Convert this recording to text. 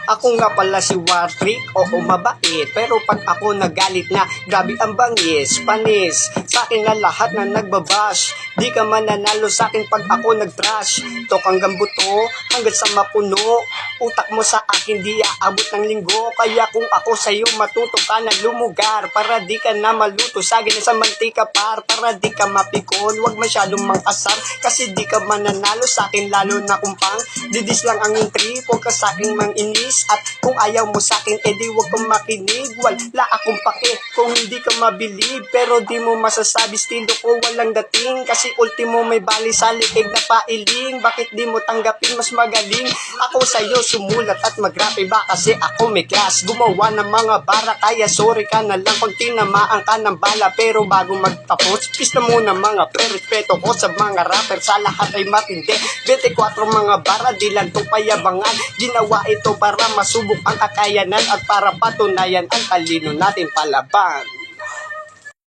Ako nga pala si Wartrick, oo mabait. Pero pag ako nagalit na, grabe ang bangis, panis. Sa akin na lahat na nagbabash. Di ka mananalo sa akin pag ako nagtrash. Tok hanggang buto, hanggang sa mapuno. Utak mo sa akin di aabot ng linggo. Kaya kung ako sa'yo matuto ka na lumugar. Para di ka na maluto sa akin sa mantika par. Para di ka mapikon, wag masyadong mangkasar. Kasi di ka mananalo sa akin lalo na kumpang. Didis lang ang trip, huwag ka sa akin manginis. At kung ayaw mo sa akin, edi wag kang makinig. Wala akong pake kung hindi ka mabilib. Pero di mo masasabi, estilo ko walang dating. Kasi ultimo may bali sa liig na pailing. Bakit di mo tanggapin, mas magaling ako sa'yo sumulat at mag-rap. Iba kasi ako may class, gumawa ng mga bara. Kaya sorry ka na lang kung tinamaan ka ng bala. Pero bago magtapos, pista muna mga pre-respeto ko sa mga rapper. Sa lahat ay matindi, 24 mga bara, di lang itong payabangan. Ginawa ito para masubok ang kakayanan at para patunayan ang talino natin palaban.